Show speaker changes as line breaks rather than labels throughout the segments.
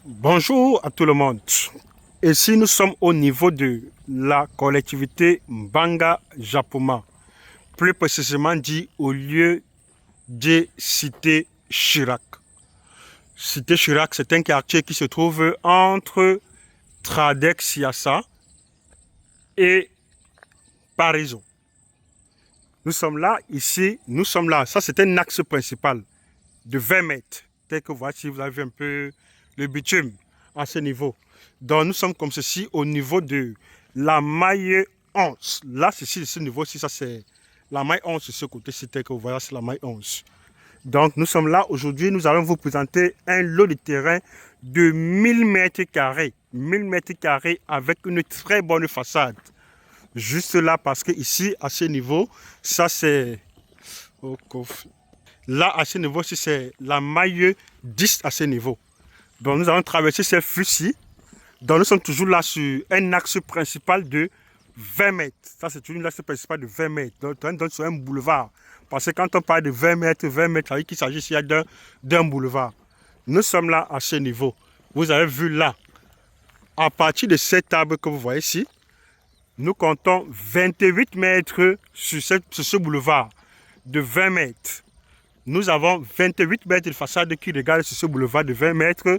Bonjour à tout le monde. Ici, nous sommes au niveau de la collectivité Mbanga Japoma. Plus précisément dit au lieu de Cité Chirac. Cité Chirac, c'est un quartier qui se trouve entre Tradec Siassa et Paraiso. Nous sommes là, ici, nous sommes là. Ça, c'est un axe principal de 20 mètres. Tel que voici, vous avez un peu le bitume à ce niveau. Donc, nous sommes comme ceci au niveau de la maille 11. Là, ceci, ce niveau-ci, ça c'est la maille 11 de ce côté-ci, tel que vous voyez, c'est la maille 11. Donc, nous sommes là aujourd'hui, nous allons vous présenter un lot de terrain de 1000 mètres carrés. 1000 mètres carrés avec une très bonne façade. Juste là, parce que ici, à ce niveau, ça c'est... Là, à ce niveau-ci, c'est la maille 10 à ce niveau. Donc, nous allons traverser ces flux-ci. Donc, nous sommes toujours là sur un axe principal de 20 mètres. Ça, c'est une axe principale de 20 mètres. Donc, sur un boulevard. Parce que quand on parle de 20 mètres, ça veut dire qu'il s'agit ici d'un boulevard. Nous sommes là à ce niveau. Vous avez vu là, à partir de cet arbre que vous voyez ici, nous comptons 28 mètres sur ce boulevard de 20 mètres. Nous avons 28 mètres de façade qui regardent sur ce boulevard de 20 mètres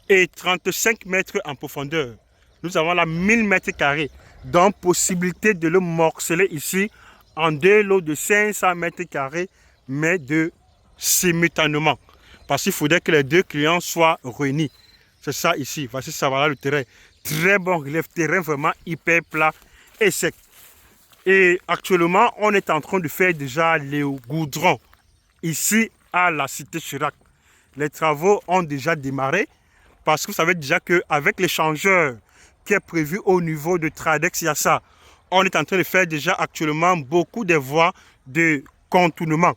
et 35 mètres en profondeur. Nous avons là 1000 mètres carrés. Donc, possibilité de le morceler ici en deux lots de 500 mètres carrés, mais de simultanément. Parce qu'il faudrait que les deux clients soient réunis. C'est ça ici. Voici ça, voilà le terrain. Très bon relief, terrain vraiment hyper plat et sec. Et actuellement, on est en train de faire déjà les goudrons ici à la Cité Chirac. Les travaux ont déjà démarré parce que vous savez déjà qu'avec l'échangeur qui est prévu au niveau de Tradex Siassa, on est en train de faire déjà actuellement beaucoup de voies de contournement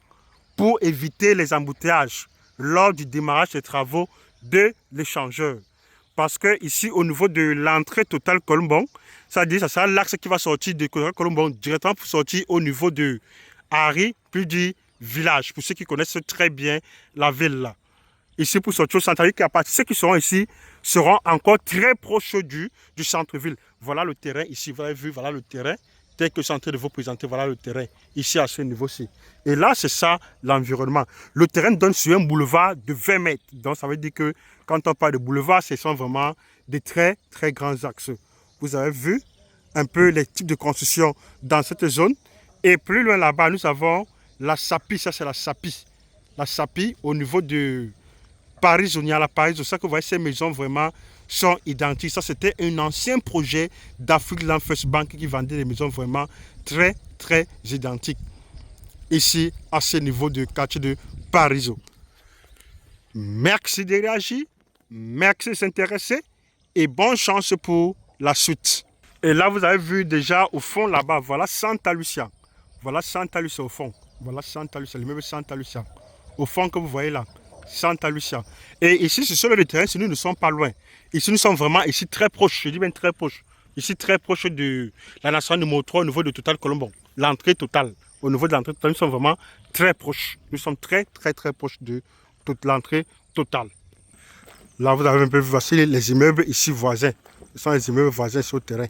pour éviter les embouteillages lors du démarrage des travaux de l'échangeur. Parce que ici, au niveau de l'entrée totale Colombon, c'est-à-dire ça sera l'axe qui va sortir de Colombon directement pour sortir au niveau de Harry, puis du village, pour ceux qui connaissent très bien la ville là. Ici, pour sortir au centre-ville, ceux qui seront ici seront encore très proches du centre-ville. Voilà le terrain ici, vous avez vu, voilà le terrain. Tel que je suis en train de vous présenter, voilà le terrain, ici à ce niveau-ci. Et là, c'est ça l'environnement. Le terrain donne sur un boulevard de 20 mètres. Donc, ça veut dire que quand on parle de boulevard, ce sont vraiment des très, très grands axes. Vous avez vu un peu les types de construction dans cette zone. Et plus loin là-bas, nous avons la SAPI, ça c'est la SAPI. La SAPI au niveau de Paris, on y a la Paris, c'est ça que vous voyez, ces maisons vraiment sont identiques. Ça c'était un ancien projet d'Afrique Land First Bank qui vendait des maisons vraiment très, très identiques. Ici, à ce niveau de quartier de Paraiso. Merci de réagir, merci de s'intéresser et bonne chance pour la suite. Et là, vous avez vu déjà au fond là-bas, voilà Santa Lucia. Voilà Santa Lucia au fond. Voilà Santa Lucia, l'immeuble Santa Lucia. Au fond que vous voyez là, Santa Lucia. Et ici, ce sont les terrains, nous ne sommes pas loin. Ici, nous sommes vraiment ici très proches, je dis bien très proches. Ici, très proche de la nationale numéro 3 au niveau de Total Colombon. L'entrée totale. Au niveau de l'entrée totale, nous sommes vraiment très proches. Nous sommes très, très, très proches de toute l'entrée totale. Là, vous avez un peu vu, voici les immeubles ici voisins. Ce sont les immeubles voisins sur le terrain.